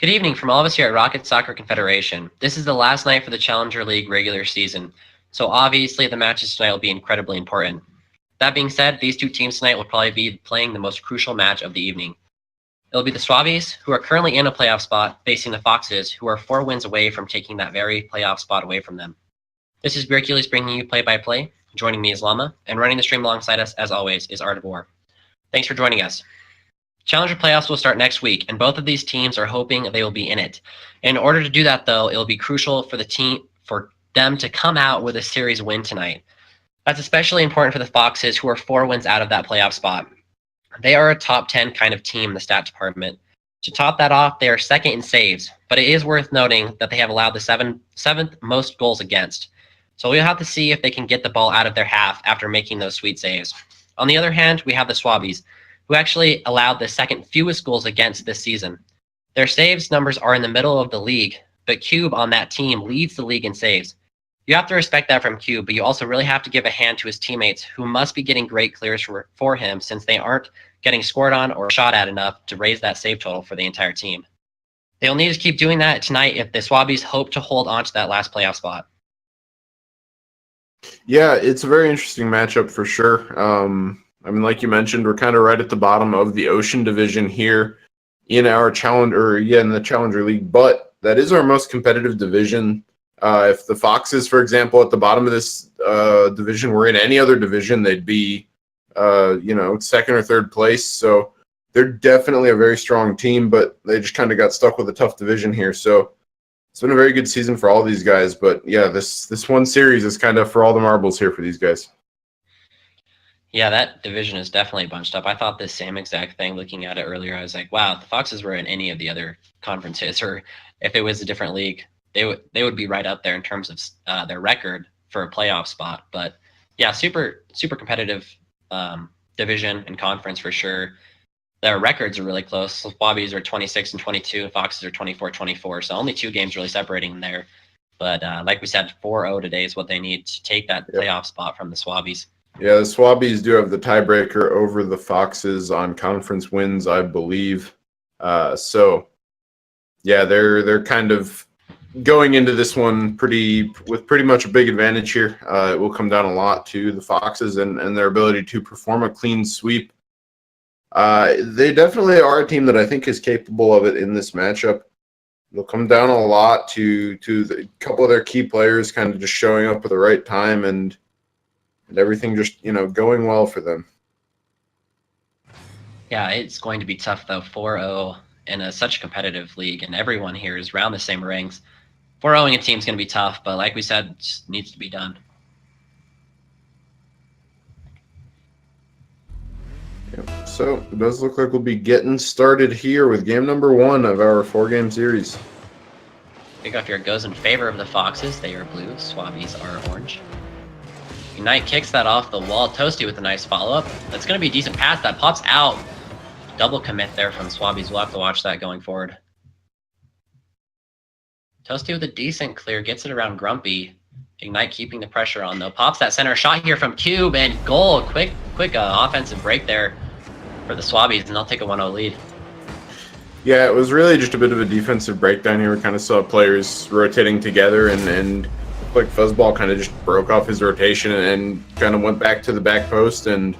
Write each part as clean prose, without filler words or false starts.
Good evening from all of us here at Rocket Soccer Confederation. This is the last night for the Challenger League regular season, so obviously the matches tonight will be incredibly important. That being said, these two teams tonight will probably be playing the most crucial match of the evening. It'll be the Swabbies, who are currently in a playoff spot, facing the Foxes, who are 4 wins away from taking that very playoff spot away from them. This is Hercules bringing you play-by-play. Joining me is Llama, and running the stream alongside us, as always, is Art of War. Thanks for joining us. Challenger playoffs will start next week, and both of these teams are hoping they will be in it. In order to do that, though, it will be crucial for them to come out with a series win tonight. That's especially important for the Foxes, who are 4 wins out of that playoff spot. They are a top 10 kind of team in the stat department. To top that off, they are second in saves, but it is worth noting that they have allowed the seventh most goals against. So we'll have to see if they can get the ball out of their half after making those sweet saves. On the other hand, we have the Swabbies, who actually allowed the second fewest goals against this season. Their saves numbers are in the middle of the league, but Cube on that team leads the league in saves. You have to respect that from Cube, but you also really have to give a hand to his teammates, who must be getting great clears for him, since they aren't getting scored on or shot at enough to raise that save total for the entire team. They'll need to keep doing that tonight if the Swabbies hope to hold on to that last playoff spot. Yeah, it's a very interesting matchup for sure. Like you mentioned, we're kind of right at the bottom of the Ocean Division here in our in the Challenger League, but that is our most competitive division. If the Foxes, for example, at the bottom of this division were in any other division, they'd be, second or third place. So they're definitely a very strong team, but they just kind of got stuck with a tough division here. So it's been a very good season for all these guys. But yeah, this one series is kind of for all the marbles here for these guys. Yeah, that division is definitely bunched up. I thought the same exact thing looking at it earlier. I was like, wow, if the Foxes were in any of the other conferences, or if it was a different league, they would be right up there in terms of their record for a playoff spot. But yeah, super competitive division and conference for sure. Their records are really close. Swabbies are 26 and 22, and Foxes are 24-24. So only 2 games really separating them there. But like we said, 4-0 today is what they need to take that playoff spot from the Swabbies. Yeah, the Swabbies do have the tiebreaker over the Foxes on conference wins, I believe. So yeah, they're kind of going into this one with pretty much a big advantage here. It will come down a lot to the Foxes and their ability to perform a clean sweep. They definitely are a team that I think is capable of it in this matchup. It'll come down a lot to the couple of their key players kind of just showing up at the right time and everything just, going well for them. Yeah, it's going to be tough, though. 4-0 in such a competitive league, and everyone here is around the same ranks. 4-0ing a team is going to be tough, but like we said, it just needs to be done. Yep. So it does look like we'll be getting started here with game number 1 of our 4-game series. Kickoff here goes in favor of the Foxes. They are blue. Swabbies are orange. Knight kicks that off the wall. Toasty with a nice follow-up. That's going to be a decent pass. That pops out. Double commit there from Swabbies. We'll have to watch that going forward. Toasty with a decent clear. Gets it around Grumpy. Ignite keeping the pressure on, though. Pops that center shot here from Cube, and goal. Quick offensive break there for the Swabbies, and they'll take a 1-0 lead. Yeah, it was really just a bit of a defensive breakdown here. We kind of saw players rotating together, and like Fuzzball kind of just broke off his rotation and kind of went back to the back post, and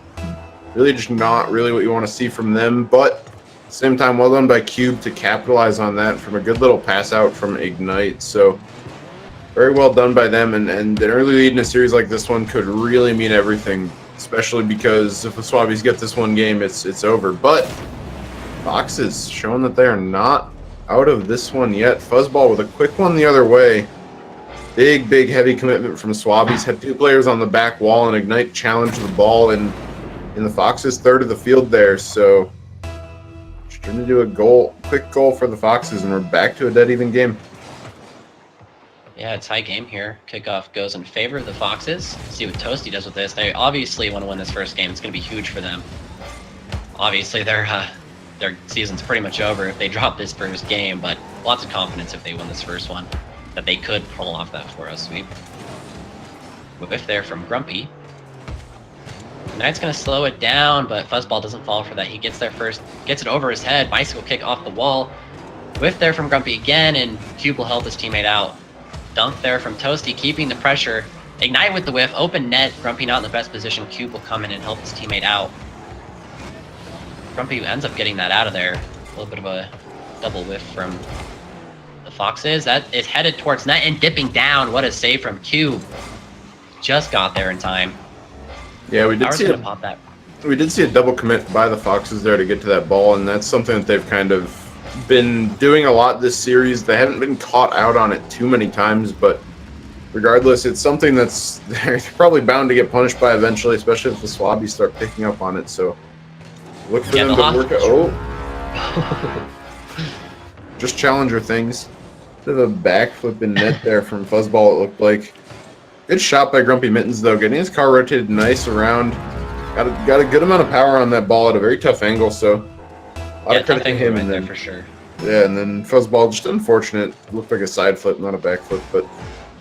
really just not really what you want to see from them. But at the same time, well done by Cube to capitalize on that from a good little pass out from Ignite. So very well done by them, and an early lead in a series like this one could really mean everything, especially because if the Swabbies get this one game, it's over. But Foxes showing that they are not out of this one yet. Fuzzball with a quick one the other way. Big, heavy commitment from Swabbies. Had 2 players on the back wall, and Ignite challenged the ball in the Foxes' third of the field there. So just trying to do a quick goal for the Foxes, and we're back to a dead even game. Yeah, it's high game here. Kickoff goes in favor of the Foxes. Let's see what Toasty does with this. They obviously want to win this first game. It's going to be huge for them. Obviously, their season's pretty much over if they drop this first game, but lots of confidence if they win this first one that they could pull off that 4-0 sweep. Whiff there from Grumpy. Knight's going to slow it down, but Fuzzball doesn't fall for that. He gets there first, gets it over his head. Bicycle kick off the wall. Whiff there from Grumpy again, and Cube will help his teammate out. Dunk there from Toasty, keeping the pressure. Ignite with the whiff, open net. Grumpy not in the best position. Cube will come in and help his teammate out. Grumpy ends up getting that out of there. A little bit of a double whiff from the Foxes. That is headed towards net and dipping down. What a save from Cube. Just got there in time. Yeah, we did see pop that. We did see a double commit by the Foxes there to get to that ball, and that's something that they've kind of been doing a lot this series. They haven't been caught out on it too many times, but regardless, it's something that's they're probably bound to get punished by eventually, especially if the Swabbies start picking up on it. So look for them to work it. Oh, just challenger things. Bit of a backflip in net there from Fuzzball, it looked like. Good shot by Grumpy Mittens, though, getting his car rotated nice around. Got a good amount of power on that ball at a very tough angle, so a lot of credit to him. And then, for sure. Yeah, and then Fuzzball, just unfortunate. Looked like a side flip, not a back flip, but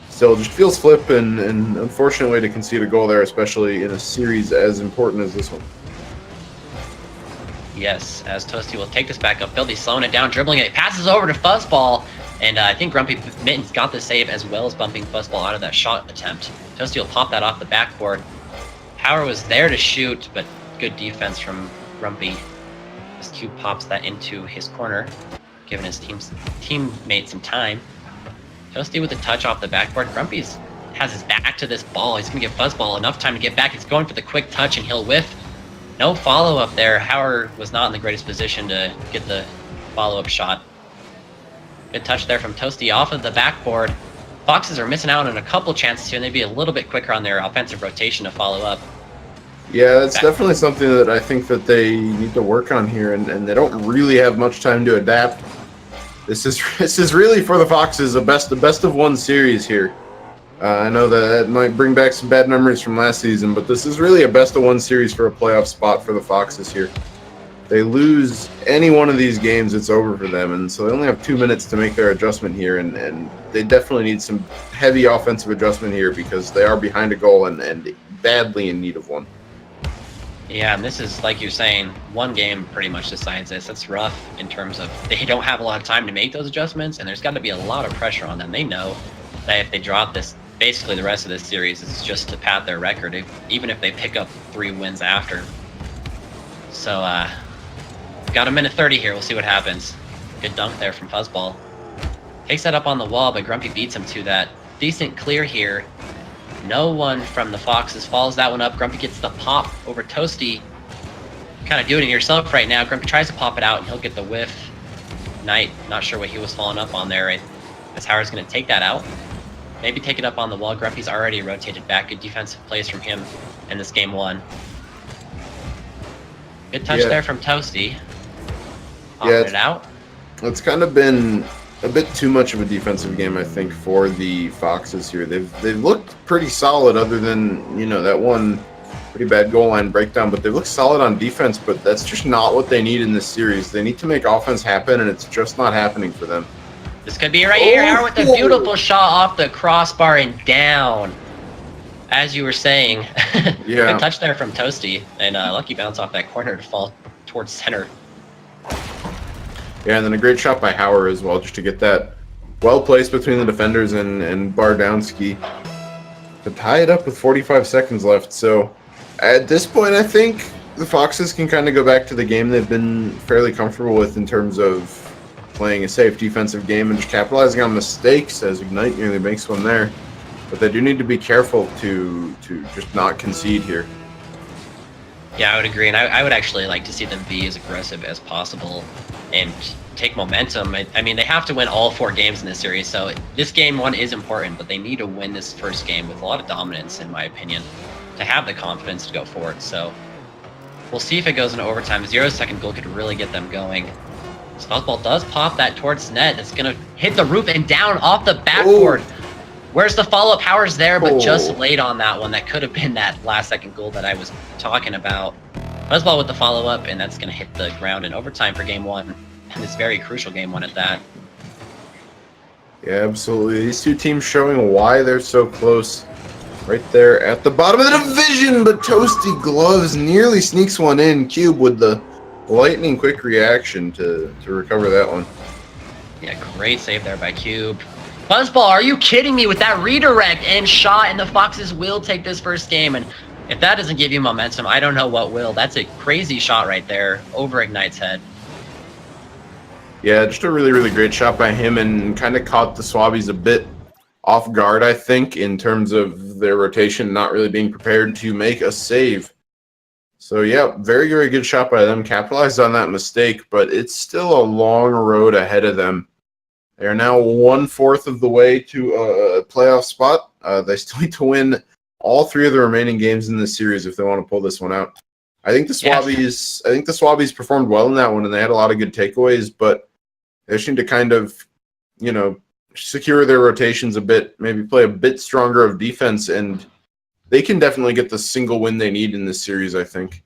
still just feels flip, and unfortunate way to concede a goal there, especially in a series as important as this one. Yes, as Toasty will take this back up. He's slowing it down, dribbling it, passes over to Fuzzball, and I think Grumpy Mittens got the save as well as bumping Fuzzball out of that shot attempt. Toasty will pop that off the backboard. Power was there to shoot, but good defense from Grumpy. As Cube pops that into his corner, giving his teammate some time. Toasty with a touch off the backboard. Grumpy has his back to this ball. He's going to give Fuzzball enough time to get back. He's going for the quick touch, and he'll whiff. No follow-up there. Howard was not in the greatest position to get the follow-up shot. Good touch there from Toasty off of the backboard. Foxes are missing out on a couple chances here, and they'd be a little bit quicker on their offensive rotation to follow up. Yeah, that's definitely something that I think that they need to work on here, and they don't really have much time to adapt. This is really for the Foxes a best of one series here. I know that might bring back some bad memories from last season, but this is really a best of one series for a playoff spot for the Foxes here. They lose any one of these games, it's over for them, and so they only have 2 minutes to make their adjustment here, and they definitely need some heavy offensive adjustment here because they are behind a goal and badly in need of one. Yeah, and this is, like you're saying, one game pretty much decides this. It's rough in terms of they don't have a lot of time to make those adjustments, and there's got to be a lot of pressure on them. They know that if they drop this, basically the rest of this series is just to pad their record, even if they pick up 3 wins after. So, got a minute 30 here. We'll see what happens. Good dunk there from Fuzzball. Takes that up on the wall, but Grumpy beats him to that. Decent clear here. No one from the Foxes follows that one up. Grumpy gets the pop over Toasty. Kind of doing it yourself right now. Grumpy tries to pop it out, and he'll get the whiff. Knight, not sure what he was following up on there. As Howard's going to take that out. Maybe take it up on the wall. Grumpy's already rotated back. Good defensive plays from him in this game 1. Good touch there from Toasty. Popping it out. It's kind of been a bit too much of a defensive game, I think, for the Foxes here. They've looked pretty solid, other than that one pretty bad goal line breakdown. But they've looked solid on defense. But that's just not what they need in this series. They need to make offense happen, and it's just not happening for them. This could be right here. Howard with a beautiful shot off the crossbar and down. As you were saying, yeah. Good touch there from Toasty, and lucky bounce off that corner to fall towards center. Yeah, and then a great shot by Howard as well, just to get that well placed between the defenders and Bardowski to tie it up with 45 seconds left. So at this point, I think the Foxes can kind of go back to the game they've been fairly comfortable with in terms of playing a safe defensive game and just capitalizing on mistakes, as Ignite nearly makes one there. But they do need to be careful to just not concede here. Yeah, I would agree, and I would actually like to see them be as aggressive as possible and take momentum. I mean, they have to win all 4 games in this series, so this game 1 is important, but they need to win this first game with a lot of dominance, in my opinion, to have the confidence to go forward. So we'll see if it goes into overtime. 0-second goal could really get them going. Fuzzball does pop that towards net. It's going to hit the roof and down off the backboard. Ooh. Where's the follow-up? Howard's there, but just late on that one. That could have been that last-second goal that I was talking about. Fuzzball with the follow-up, and that's going to hit the ground in overtime for Game 1. And this very crucial Game 1 at that. Yeah, absolutely. These two teams showing why they're so close. Right there at the bottom of the division, but Toasty Gloves nearly sneaks one in. Cube with the lightning quick reaction to recover that one. Yeah, great save there by Cube. Fuzzball, are you kidding me with that redirect and shot? And the Foxes will take this first game. And if that doesn't give you momentum, I don't know what will. That's a crazy shot right there over Ignite's head. Yeah, just a really, really great shot by him, and kind of caught the Swabbies a bit off guard, I think, in terms of their rotation not really being prepared to make a save. So, yeah, very, very good shot by them. Capitalized on that mistake, but it's still a long road ahead of them. They are now 1/4 of the way to a playoff spot. They still need to win all 3 of the remaining games in this series if they want to pull this one out. I think the Swabbies performed well in that one, and they had a lot of good takeaways, but they just need to kind of, secure their rotations a bit, maybe play a bit stronger of defense, and they can definitely get the single win they need in this series, I think.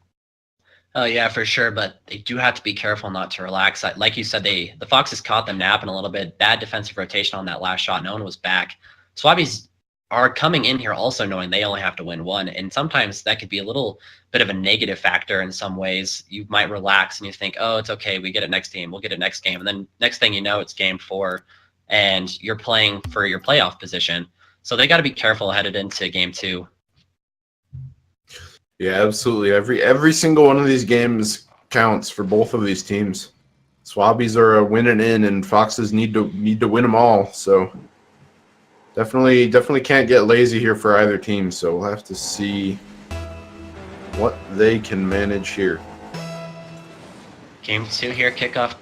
Oh, yeah, for sure, but they do have to be careful not to relax. Like you said, the Foxes caught them napping a little bit. Bad defensive rotation on that last shot. No one was back. Swabbies are coming in here also knowing they only have to win one, and sometimes that could be a little bit of a negative factor in some ways. You might relax and you think, oh, it's okay, we get it next game, we'll get it next game, and then next thing you know, it's game 4, and you're playing for your playoff position. So they got to be careful headed into game 2. Yeah, absolutely. Every single one of these games counts for both of these teams. Swabbies are a winning in, and Foxes need to win them all. So definitely can't get lazy here for either team. So we'll have to see what they can manage here. Game 2 here, kickoff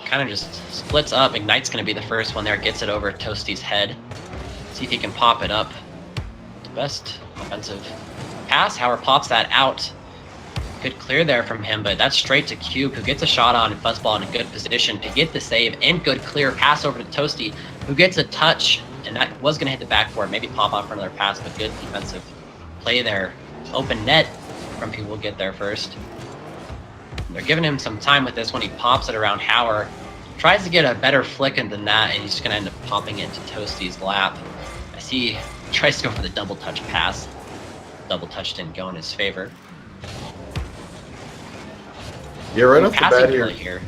kind of just splits up. Ignite's going to be the first one there, gets it over Toasty's head. See if he can pop it up. The best offensive pass. Howard pops that out. Good clear there from him, but that's straight to Cube, who gets a shot on and Fuzzball in a good position to get the save, and good clear pass over to Toasty, who gets a touch, and that was going to hit the backboard, maybe pop off for another pass, but good defensive play there. Open net. Grumpy will get there first. They're giving him some time with this one. He pops it around Howard. Tries to get a better flick than that, and he's just going to end up popping it into Toasty's lap. I see he tries to go for the double touch pass. Double touch didn't go in his favor. Yeah, right off the bat here.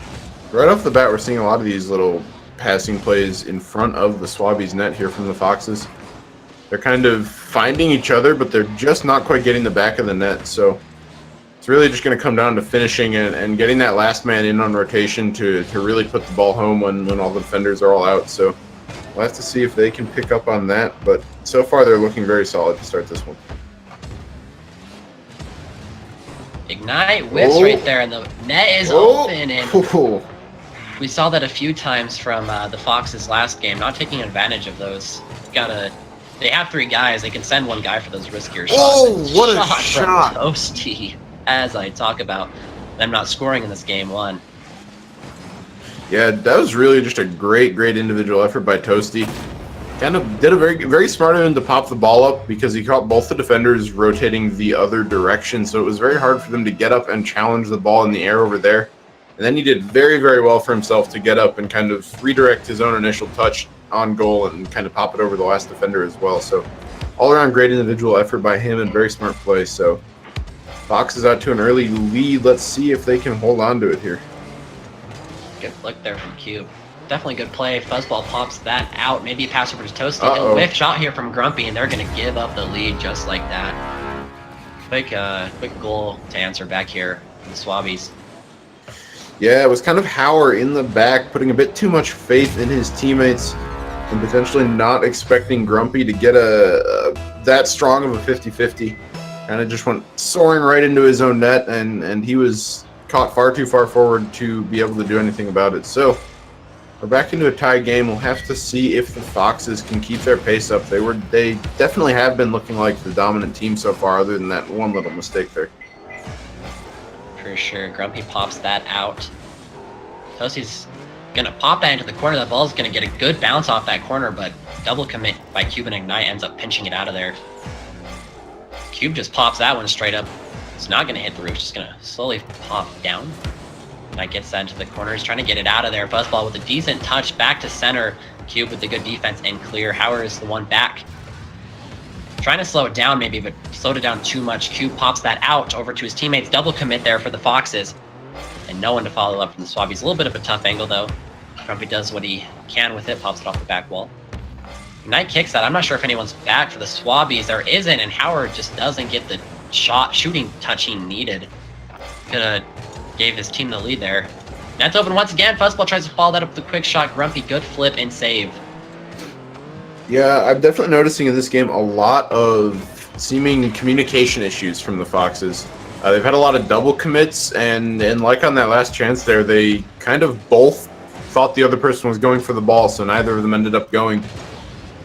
Right off the bat, we're seeing a lot of these little passing plays in front of the Swabbies net here from the Foxes. They're kind of finding each other, but they're just not quite getting the back of the net. So it's really just going to come down to finishing and getting that last man in on rotation to really put the ball home when all the defenders are all out. So we'll have to see if they can pick up on that. But so far, they're looking very solid to start this one. Ignite whiffs right there, and the net is open, and we saw that a few times from the Foxes last game, not taking advantage of those. They have 3 guys, they can send 1 guy for those riskier shots. Oh, what a shot! Toasty, as I talk about them not scoring in this game 1. Yeah, that was really just a great individual effort by Toasty. Kind of did a very smart of him to pop the ball up, because he caught both the defenders rotating the other direction, so it was very hard for them to get up and challenge the ball in the air over there. And then he did very well for himself to get up and kind of redirect his own initial touch on goal and kind of pop it over the last defender as well. So all around great individual effort by him and very smart play. So Fox is out to an early lead. Let's see if they can hold on to it here. Good flick there from Cube. Definitely good play. Fuzzball pops that out. Maybe a pass over to Toasty. A whiff shot here from Grumpy, and they're going to give up the lead just like that. Quick goal to answer back here from the Swabbies. Yeah, it was kind of Howard in the back, putting a bit too much faith in his teammates and potentially not expecting Grumpy to get that strong of a 50-50. Kind of just went soaring right into his own net, and he was caught far too far forward to be able to do anything about it. So we're back into a tie game. We'll have to see if the Foxes can keep their pace up. They definitely have been looking like the dominant team so far, other than that one little mistake there. For sure. Grumpy pops that out. Toasty's going to pop that into the corner. That ball's going to get a good bounce off that corner, but double commit by Cube and Ignite ends up pinching it out of there. Cube just pops that one straight up. It's not going to hit the roof. It's just going to slowly pop down. That gets that into the corner. He's trying to get it out of there. Fuzzball with a decent touch back to center. Cube with the good defense and clear. Howard is the one back. Trying to slow it down maybe, but slowed it down too much. Cube pops that out over to his teammates. Double commit there for the Foxes. And no one to follow up from the Swabbies. A little bit of a tough angle, though. Grumpy does what he can with it, pops it off the back wall. Knight kicks that. I'm not sure if anyone's back for the Swabbies. There isn't, and Howard just doesn't get the shooting touch he needed. Could have gave his team the lead there. Net's open once again. Fuzzball tries to follow that up with a quick shot. Grumpy, good flip and save. Yeah, I'm definitely noticing in this game a lot of seeming communication issues from the Foxes. They've had a lot of double commits, and like on that last chance there, they kind of both thought the other person was going for the ball, so neither of them ended up going.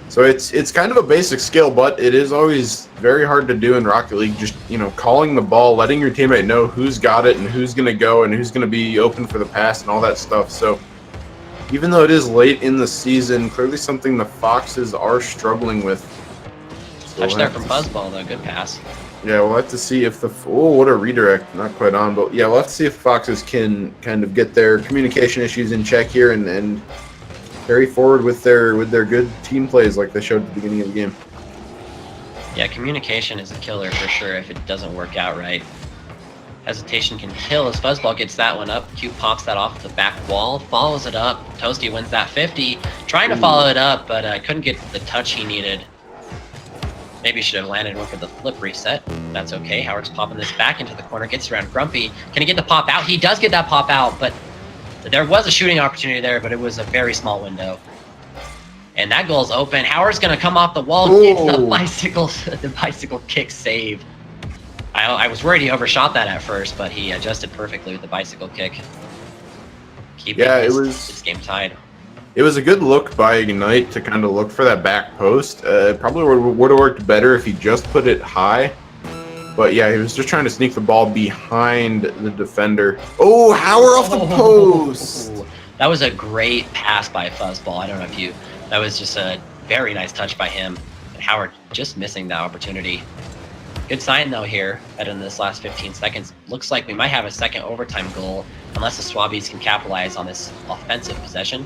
So it's kind of a basic skill, but it is always very hard to do in Rocket League. Just, calling the ball, letting your teammate know who's got it and who's going to go and who's going to be open for the pass and all that stuff. So even though it is late in the season, clearly something the Foxes are struggling with. So Touch there from Fuzzball, though. Good pass. Yeah, we'll have to see if what a redirect. Not quite on, but yeah, we'll have to see if Foxes can kind of get their communication issues in check here and carry forward with their good team plays like they showed at the beginning of the game. Yeah, communication is a killer for sure if it doesn't work out right. Hesitation can kill as Fuzzball gets that one up. Q pops that off the back wall, follows it up. Toasty wins that 50. Trying to follow it up, but couldn't get the touch he needed. Maybe should have landed one for the flip reset. That's okay. Howard's popping this back into the corner, gets around Grumpy. Can he get the pop out? He does get that pop out, but there was a shooting opportunity there, but it was a very small window. And that goal's open. Howard's going to come off the wall, gets the bicycle kick save. I was worried he overshot that at first, but he adjusted perfectly with the bicycle kick. Keeping this game tied. It was a good look by Ignite to kind of look for that back post. Probably would have worked better if he just put it high. But yeah, he was just trying to sneak the ball behind the defender. Oh, Howard off the post! That was a great pass by Fuzzball. I don't know if you... That was just a very nice touch by him. And Howard just missing that opportunity. Good sign, though, here, that in this last 15 seconds, looks like we might have a second overtime goal, unless the Swabbies can capitalize on this offensive possession.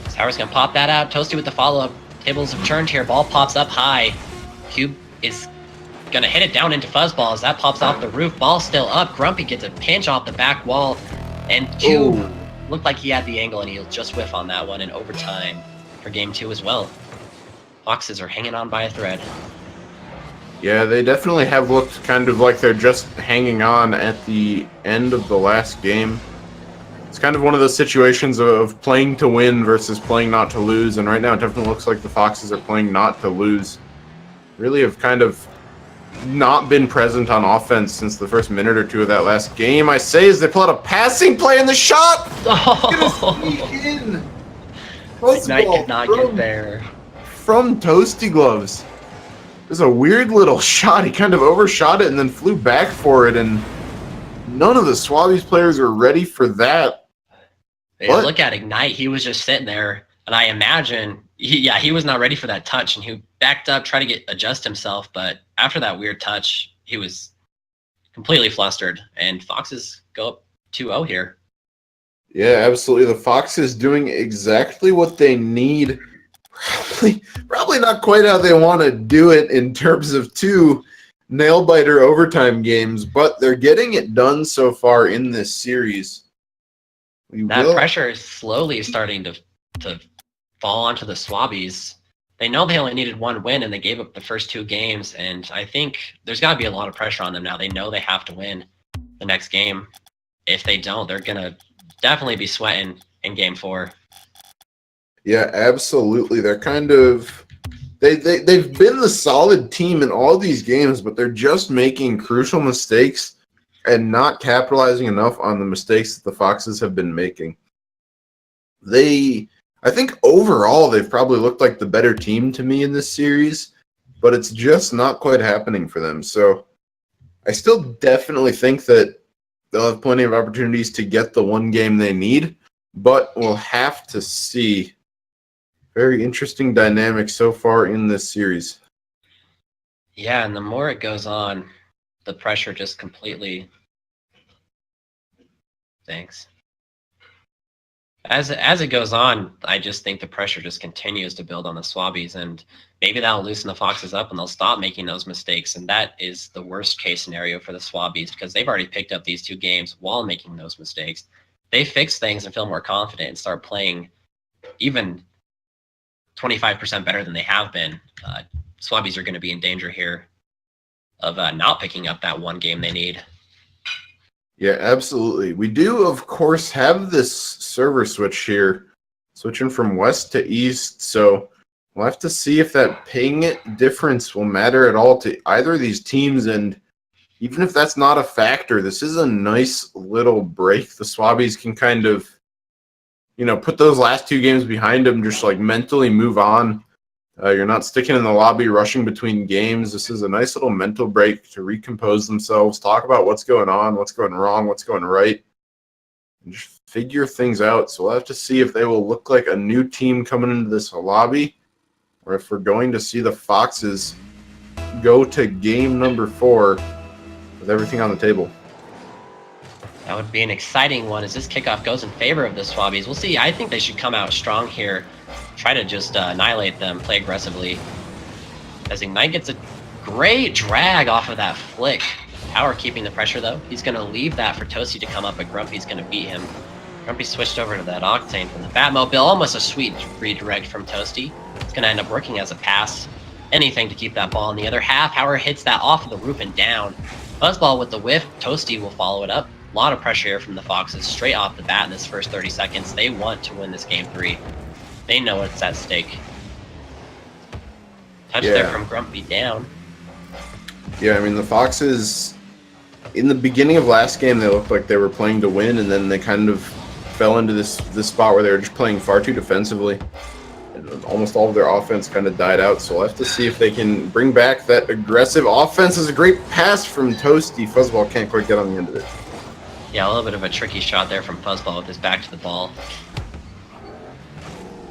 So Howard's going to pop that out. Toasty with the follow-up. Tables have turned here. Ball pops up high. Cube is going to hit it down into Fuzzball as that pops off the roof. Ball still up. Grumpy gets a pinch off the back wall. And Cube looked like he had the angle, and he'll just whiff on that one in overtime for Game 2 as well. Foxes are hanging on by a thread. Yeah, they definitely have looked kind of like they're just hanging on at the end of the last game. It's kind of one of those situations of playing to win versus playing not to lose, and right now it definitely looks like the Foxes are playing not to lose. Really have kind of not been present on offense since the first minute or two of that last game. I say as they pull out a passing play in the shot! Ignite could not get there. From Toasty Gloves. It was a weird little shot. He kind of overshot it and then flew back for it, and none of the Swabbies players were ready for that. Yeah, look at Ignite. He was just sitting there, and I imagine, he was not ready for that touch, and he backed up, tried to adjust himself, but after that weird touch, he was completely flustered, and Foxes go up 2-0 here. Yeah, absolutely. The Foxes doing exactly what they need. Probably not quite how they want to do it in terms of two nail-biter overtime games, but they're getting it done so far in this series. Pressure is slowly starting to fall onto the Swabbies. They know they only needed one win, and they gave up the first two games, and I think there's got to be a lot of pressure on them now. They know they have to win the next game. If they don't, they're going to definitely be sweating in Game 4. Yeah, absolutely. They're kind of they've been the solid team in all these games, but they're just making crucial mistakes and not capitalizing enough on the mistakes that the Foxes have been making. I think overall they've probably looked like the better team to me in this series, but it's just not quite happening for them. So I still definitely think that they'll have plenty of opportunities to get the one game they need, but we'll have to see. Very interesting dynamic so far in this series. Yeah, and the more it goes on, the pressure just completely... Thanks. As it goes on, I just think the pressure just continues to build on the Swabbies, and maybe that'll loosen the Foxes up and they'll stop making those mistakes, and that is the worst case scenario for the Swabbies because they've already picked up these two games while making those mistakes. they fix things and feel more confident and start playing even 25% better than they have been, Swabbies are going to be in danger here of not picking up that one game they need. Yeah, absolutely. We do, of course, have this server switch here, switching from west to east, so we'll have to see if that ping difference will matter at all to either of these teams, and even if that's not a factor, this is a nice little break. The Swabbies can kind of, put those last two games behind them, just like mentally move on. You're not sticking in the lobby, rushing between games. This is a nice little mental break to recompose themselves, talk about what's going on, what's going wrong, what's going right, and just figure things out. So we'll have to see if they will look like a new team coming into this lobby, or if we're going to see the Foxes go to game number 4 with everything on the table. That would be an exciting one as this kickoff goes in favor of the Swabbies. We'll see. I think they should come out strong here. Try to just annihilate them, play aggressively. As Ignite gets a great drag off of that flick. Power keeping the pressure, though. He's going to leave that for Toasty to come up, but Grumpy's going to beat him. Grumpy switched over to that Octane from the Batmobile. Almost a sweet redirect from Toasty. It's going to end up working as a pass. Anything to keep that ball in the other half. Power hits that off of the roof and down. Fuzzball with the whiff. Toasty will follow it up. A lot of pressure here from the Foxes straight off the bat in this first 30 seconds. They want to win this game 3. They know what's at stake. Touch there from Grumpy down. Yeah, I mean, the Foxes, in the beginning of last game, they looked like they were playing to win, and then they kind of fell into this spot where they were just playing far too defensively. And almost all of their offense kind of died out, so we'll have to see if they can bring back that aggressive offense. Is a great pass from Toasty. Fuzzball can't quite get on the end of it. Yeah, a little bit of a tricky shot there from Fuzzball with his back to the ball.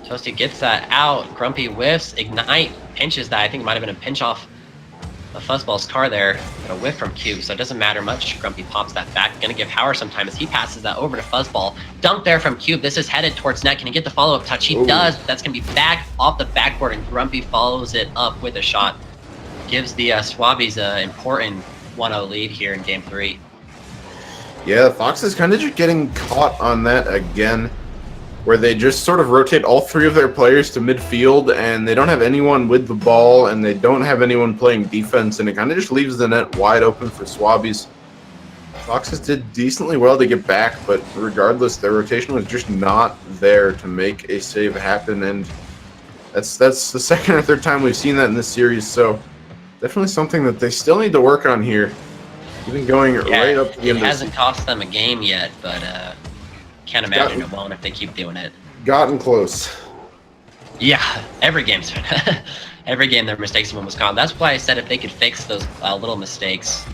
Toasty gets that out. Grumpy whiffs. Ignite pinches that. I think it might have been a pinch off of Fuzzball's car there, but a whiff from Cube, so it doesn't matter much. Grumpy pops that back. Gonna give Power some time as he passes that over to Fuzzball. Dunk there from Cube. This is headed towards net. Can he get the follow-up touch? He does. That's gonna be back off the backboard, and Grumpy follows it up with a shot. Gives the Swabbies an important 1-0 lead here in game 3. Yeah, the Foxes kind of just getting caught on that again, where they just sort of rotate all 3 of their players to midfield, and they don't have anyone with the ball, and they don't have anyone playing defense, and it kind of just leaves the net wide open for Swabbies. Foxes did decently well to get back, but regardless, their rotation was just not there to make a save happen, and that's the second or third time we've seen that in this series, so definitely something that they still need to work on here. Even going right up to the end. It hasn't cost them a game yet, but can't imagine it won't if they keep doing it. Gotten close. Yeah, every game's been every game their mistakes have been Wisconsin. That's why I said if they could fix those little mistakes,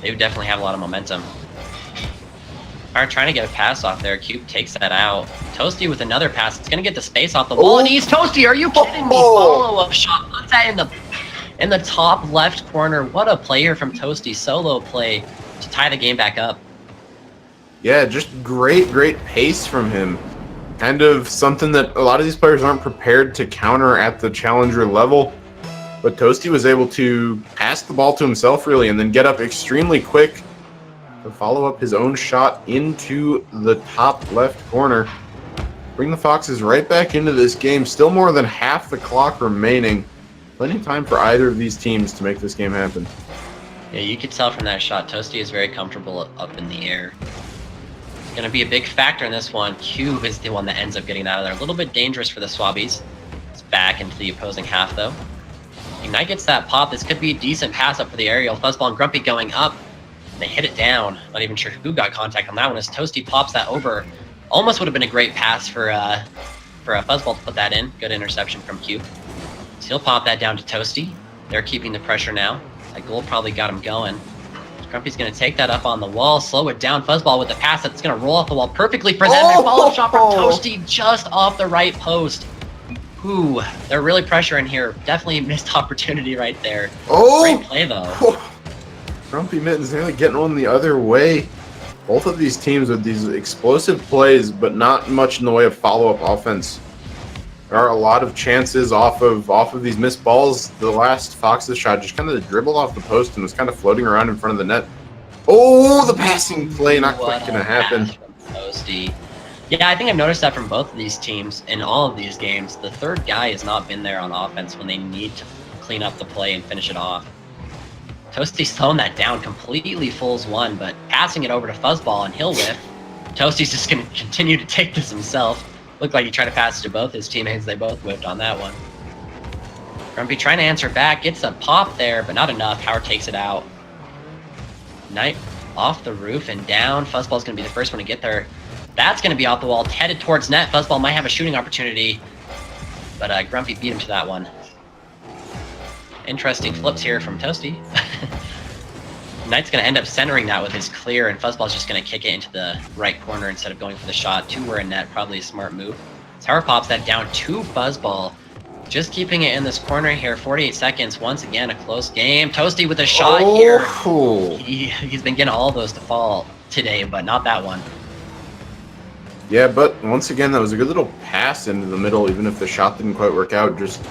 they would definitely have a lot of momentum. Alright, trying to get a pass off there. Cube takes that out. Toasty with another pass. It's gonna get the space off the wall, and he's Toasty. Are you kidding me? Follow-up shot. Puts that in the top left corner. What a play here from Toasty. Solo play to tie the game back up. Yeah, just great pace from him. Kind of something that a lot of these players aren't prepared to counter at the challenger level. But Toasty was able to pass the ball to himself, really, and then get up extremely quick to follow up his own shot into the top left corner. Bring the Foxes right back into this game. Still more than half the clock remaining. Plenty of time for either of these teams to make this game happen. Yeah, you could tell from that shot, Toasty is very comfortable up in the air. It's going to be a big factor in this one. Cube is the one that ends up getting out of there. A little bit dangerous for the Swabbies. It's back into the opposing half, though. Ignite gets that pop. This could be a decent pass up for the aerial. Fuzzball and Grumpy going up. They hit it down. Not even sure who got contact on that one as Toasty pops that over. Almost would have been a great pass for a Fuzzball to put that in. Good interception from Cube. So he'll pop that down to Toasty. They're keeping the pressure now. That goal probably got him going. Grumpy's going to take that up on the wall, slow it down. Fuzzball with the pass that's going to roll off the wall perfectly for them. And follow-up shot from Toasty just off the right post. Ooh, they're really pressuring here. Definitely a missed opportunity right there. Great play, though. Grumpy Mittens nearly getting one the other way. Both of these teams with these explosive plays, but not much in the way of follow-up offense. There are a lot of chances off of these missed balls. The last Fox's shot just kind of dribbled off the post and was kind of floating around in front of the net. Oh, the passing play not quite going to happen. Toasty. Yeah, I think I've noticed that from both of these teams in all of these games. The third guy has not been there on offense when they need to clean up the play and finish it off. Toasty's slowing that down completely, fools one, but passing it over to Fuzzball and he'll whiff. Toasty's just going to continue to take this himself. Looked like he tried to pass it to both his teammates. They both whiffed on that one. Grumpy trying to answer back, gets a pop there, but not enough. Howard takes it out. Knight off the roof and down. Fuzzball's going to be the first one to get there. That's going to be off the wall, headed towards net. Fuzzball might have a shooting opportunity, but Grumpy beat him to that one. Interesting flips here from Toasty. Knight's going to end up centering that with his clear, and Fuzzball's just going to kick it into the right corner instead of going for the shot. Two were in net, probably a smart move. Tower pops that down to Fuzzball. Just keeping it in this corner here, 48 seconds. Once again, a close game. Toasty with a shot here. He's been getting all those to fall today, but not that one. Yeah, but once again, that was a good little pass into the middle, even if the shot didn't quite work out. Just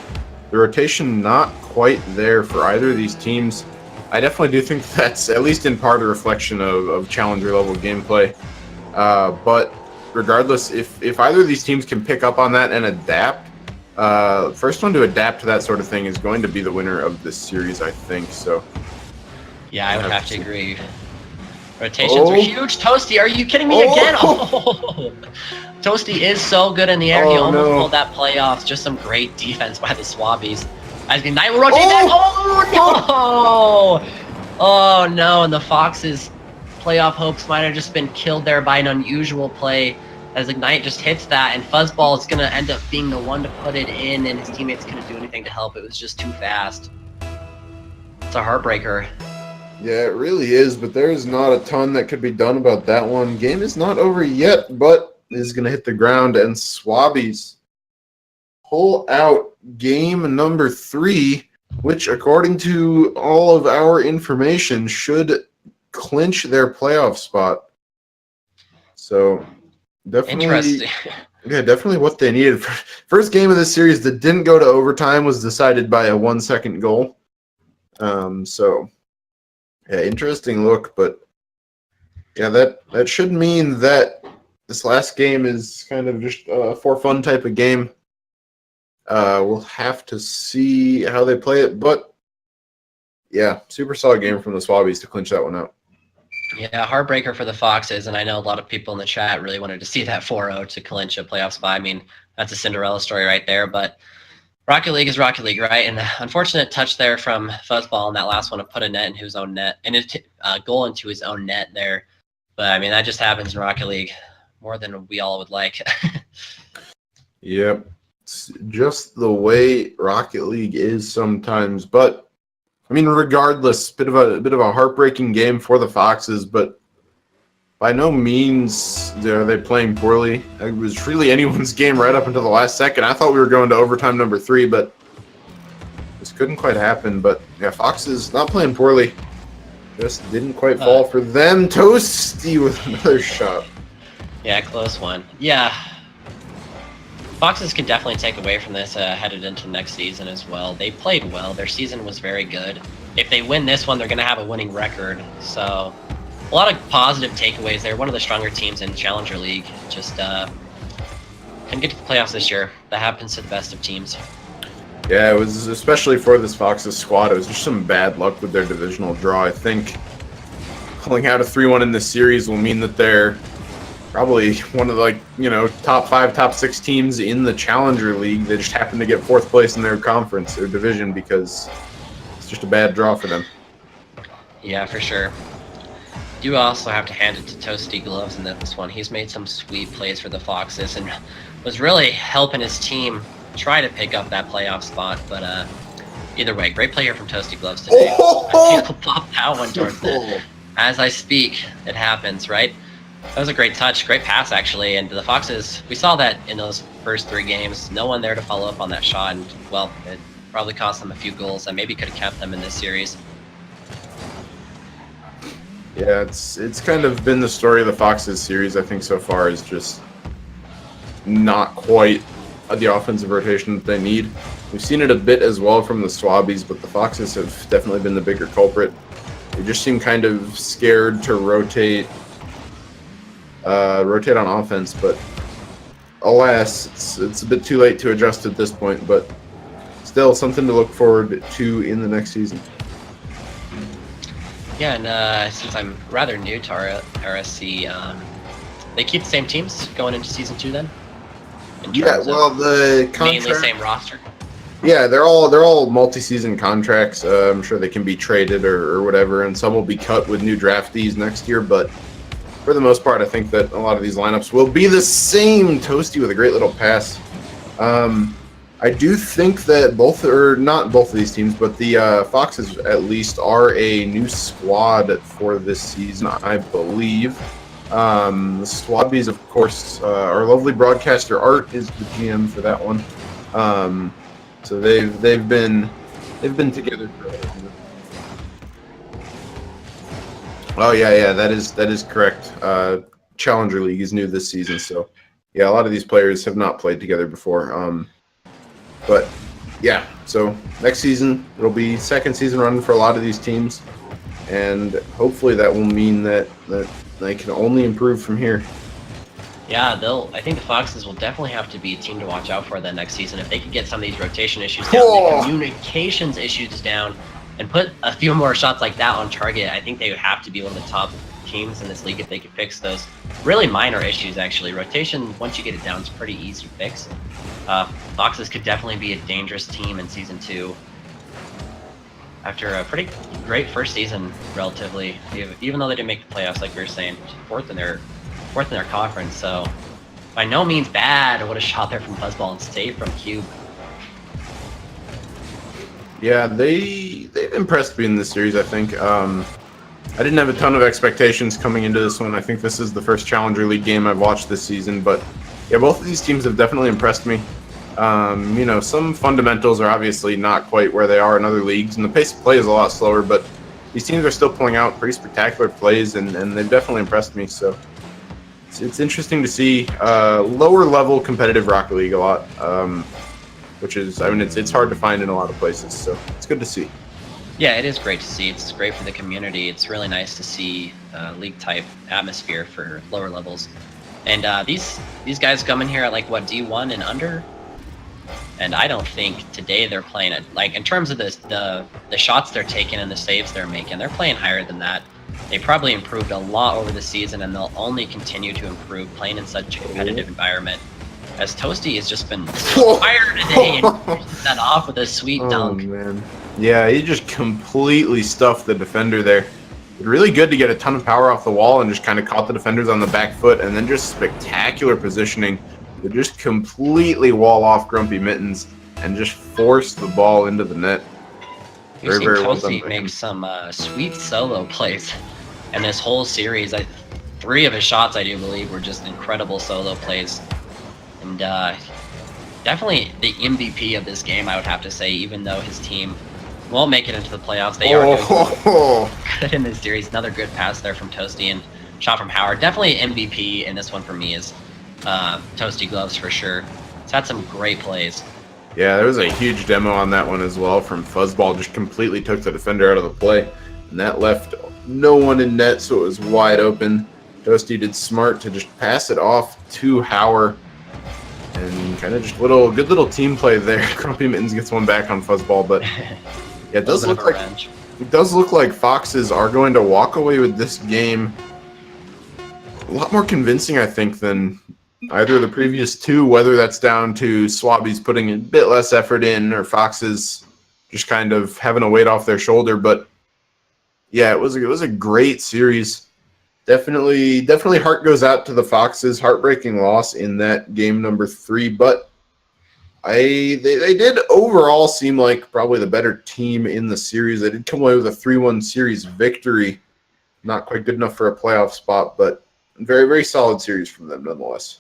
the rotation not quite there for either of these teams. I definitely do think that's at least in part a reflection of challenger level gameplay. But regardless, if either of these teams can pick up on that and adapt, first one to adapt to that sort of thing is going to be the winner of this series, I think. So yeah, I would have to agree. Rotations are huge. Toasty, are you kidding me again? Oh. Toasty is so good in the air. He almost pulled that playoffs. Just some great defense by the Swabbies. As the Knight will rotate back. Oh no! Oh no! And the Foxes' playoff hopes might have just been killed there by an unusual play. As Ignite just hits that, and Fuzzball is going to end up being the one to put it in, and his teammates couldn't do anything to help. It was just too fast. It's a heartbreaker. Yeah, it really is, but there is not a ton that could be done about that one. Game is not over yet, but is going to hit the ground, and Swabbies pull out game number 3, which, according to all of our information, should clinch their playoff spot. So definitely, interesting. Yeah, definitely what they needed. First game of this series that didn't go to overtime was decided by a 1-second goal. So yeah, interesting look, but yeah, that should mean that this last game is kind of just a for fun type of game. We'll have to see how they play it, but yeah, super solid game from the Swabbies to clinch that one out. Yeah, heartbreaker for the Foxes, and I know a lot of people in the chat really wanted to see that 4-0 to clinch a playoff spot. I mean, that's a Cinderella story right there, but Rocket League is Rocket League, right? And the unfortunate touch there from Fuzzball in that last one to put a net into his own net, and a goal into his own net there. But, I mean, that just happens in Rocket League more than we all would like. Yep. It's just the way Rocket League is sometimes, but I mean, regardless, bit of a heartbreaking game for the Foxes, but by no means are they playing poorly. It was really anyone's game right up until the last second. I thought we were going to overtime number 3, but this couldn't quite happen. But yeah, Foxes not playing poorly. Just didn't quite fall for them. Toasty with another shot. Yeah, close one. Yeah. Foxes can definitely take away from this headed into next season as well. They played well. Their season was very good. If they win this one, they're going to have a winning record. So a lot of positive takeaways. They're one of the stronger teams in Challenger League. Just couldn't get to the playoffs this year. That happens to the best of teams. Yeah, it was especially for this Foxes squad. It was just some bad luck with their divisional draw. I think pulling out a 3-1 in this series will mean that they're probably one of the top 5, top 6 teams in the Challenger League. They just happen to get 4th place in their conference or division because it's just a bad draw for them. Yeah, for sure. You also have to hand it to Toasty Gloves in this one. He's made some sweet plays for the Foxes and was really helping his team try to pick up that playoff spot. But either way, great play here from Toasty Gloves today. I think he'll pop that one towards the. As I speak, it happens, right? That was a great touch, great pass actually, and the Foxes, we saw that in those first 3 games. No one there to follow up on that shot, and well, it probably cost them a few goals that maybe could have kept them in this series. Yeah, it's kind of been the story of the Foxes series, I think, so far, is just not quite the offensive rotation that they need. We've seen it a bit as well from the Swabbies, but the Foxes have definitely been the bigger culprit. They just seem kind of scared to rotate rotate on offense, but alas, it's a bit too late to adjust at this point, but still something to look forward to in the next season. Yeah, and since I'm rather new to RSC, they keep the same teams going into season 2 then? Yeah, well, the mainly contract, same roster. yeah, they're all multi-season contracts. I'm sure they can be traded or whatever, and some will be cut with new draftees next year. But for the most part, I think that a lot of these lineups will be the same. Toasty with a great little pass. I do think that not both of these teams, but the Foxes at least are a new squad for this season, I believe. The Swabbies, of course, our lovely broadcaster Art is the GM for that one. So they've been together for a while. Oh yeah, that is correct. Challenger League is new this season, so yeah, a lot of these players have not played together before. But yeah, so next season it'll be second season running for a lot of these teams, and hopefully that will mean that they can only improve from here. Yeah, I think the Foxes will definitely have to be a team to watch out for that next season. If they could get some of these rotation issues down, the communications issues down, and put a few more shots like that on target, I think they would have to be one of the top teams in this league if they could fix those really minor issues, actually. Rotation, once you get it down, is pretty easy to fix. Foxes could definitely be a dangerous team in Season 2. After a pretty great first season, relatively, even though they didn't make the playoffs, like we were saying, fourth in their conference, so by no means bad. What a shot there from Fuzzball and save from Cube. Yeah, they've impressed me in this series, I think. I didn't have a ton of expectations coming into this one. I think this is the first Challenger League game I've watched this season, but yeah, both of these teams have definitely impressed me. Some fundamentals are obviously not quite where they are in other leagues, and the pace of play is a lot slower, but these teams are still pulling out pretty spectacular plays, and they've definitely impressed me, so it's interesting to see lower level competitive Rocket League a lot, which is, it's hard to find in a lot of places, so it's good to see. Yeah, it is great to see. It's great for the community. It's really nice to see league type atmosphere for lower levels. And these guys come in here at like what, D1 and under, and I don't think today they're playing it like in terms of the shots they're taking and the saves they're making. They're playing higher than that. They probably improved a lot over the season, and they'll only continue to improve playing in such a competitive environment. As Toasty has just been fired today and finishes that off with a sweet dunk. Oh man, yeah, he just completely stuffed the defender there. Really good to get a ton of power off the wall and just kind of caught the defenders on the back foot, and then just spectacular positioning to just completely wall off Grumpy Mittens and just force the ball into the net. We've seen Toasty make some sweet solo plays, and this whole series, 3 of his shots, I do believe, were just incredible solo plays. And definitely the MVP of this game, I would have to say, even though his team won't make it into the playoffs. They are doing good in this series. Another good pass there from Toasty and shot from Howard. Definitely MVP in this one for me is Toasty Gloves for sure. He's had some great plays. Yeah, there was a huge demo on that one as well from Fuzzball. Just completely took the defender out of the play, and that left no one in net, so it was wide open. Toasty did smart to just pass it off to Howard. And kind of just good little team play there. Grumpy Mittens gets one back on Fuzzball, but yeah, it does look like Foxes are going to walk away with this game a lot more convincing, I think, than either of the previous 2. Whether that's down to Swabbies putting a bit less effort in, or Foxes just kind of having a weight off their shoulder. But yeah, it was a great series. Definitely heart goes out to the Foxes. Heartbreaking loss in that game number 3, but they did overall seem like probably the better team in the series. They did come away with a 3-1 series victory. Not quite good enough for a playoff spot, but very, very solid series from them nonetheless.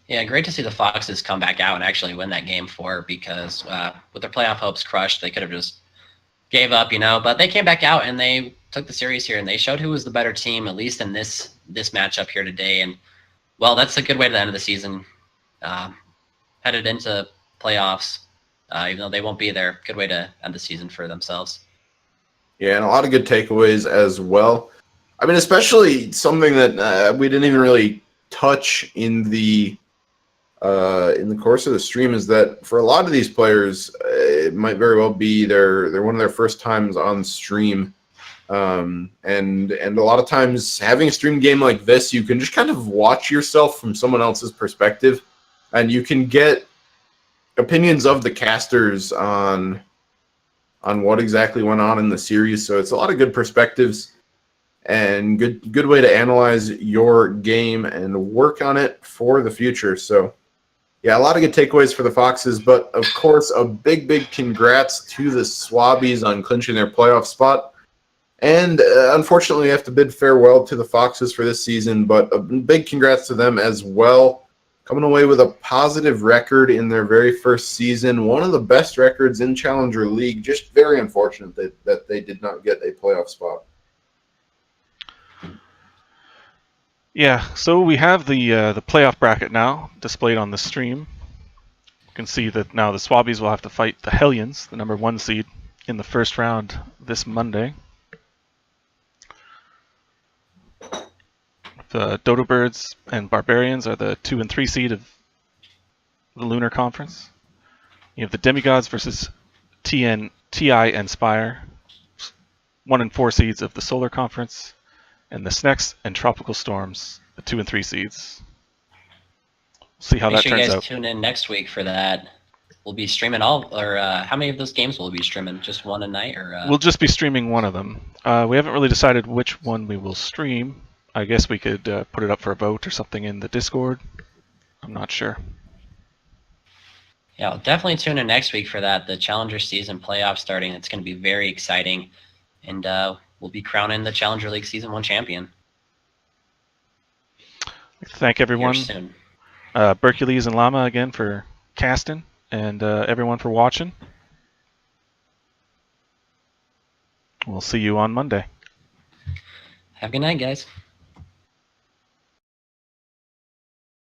Yeah, great to see the Foxes come back out and actually win that game 4, because with their playoff hopes crushed, they could have just gave up, but they came back out and they took the series here, and they showed who was the better team, at least in this matchup here today. And well, that's a good way to the end of the season. Headed into playoffs, even though they won't be there. Good way to end the season for themselves. Yeah, and a lot of good takeaways as well. I mean, especially something that we didn't even really touch in the course of the stream is that for a lot of these players, it might very well be they're one of their first times on stream, and a lot of times having a stream game like this, you can just kind of watch yourself from someone else's perspective, and you can get opinions of the casters on what exactly went on in the series. So it's a lot of good perspectives and good way to analyze your game and work on it for the future. So yeah, a lot of good takeaways for the Foxes, but of course a big congrats to the Swabbies on clinching their playoff spot. And unfortunately, we have to bid farewell to the Foxes for this season, but a big congrats to them as well. Coming away with a positive record in their very first season, one of the best records in Challenger League. Just very unfortunate that they did not get a playoff spot. Yeah, so we have the playoff bracket now displayed on the stream. You can see that now the Swabbies will have to fight the Hellions, the number 1 seed, in the first round this Monday. The Dodo Birds and Barbarians are the 2 and 3 seed of the Lunar Conference. You have the Demigods versus TI and Spire, 1 and 4 seeds of the Solar Conference, and the Snecks and Tropical Storms, the 2 and 3 seeds. See how Make that sure you turns guys out. tune in next week for that. We'll be streaming all, or how many of those games will we be streaming? Just one a night, or? We'll just be streaming one of them. We haven't really decided which one we will stream. I guess we could put it up for a vote or something in the Discord. I'm not sure. Yeah, I'll definitely tune in next week for that. The Challenger season playoff starting. It's going to be very exciting, and we'll be crowning the Challenger League Season 1 champion. Thank everyone. Here soon. Bercules and Llama again for casting, and everyone for watching. We'll see you on Monday. Have a good night, guys.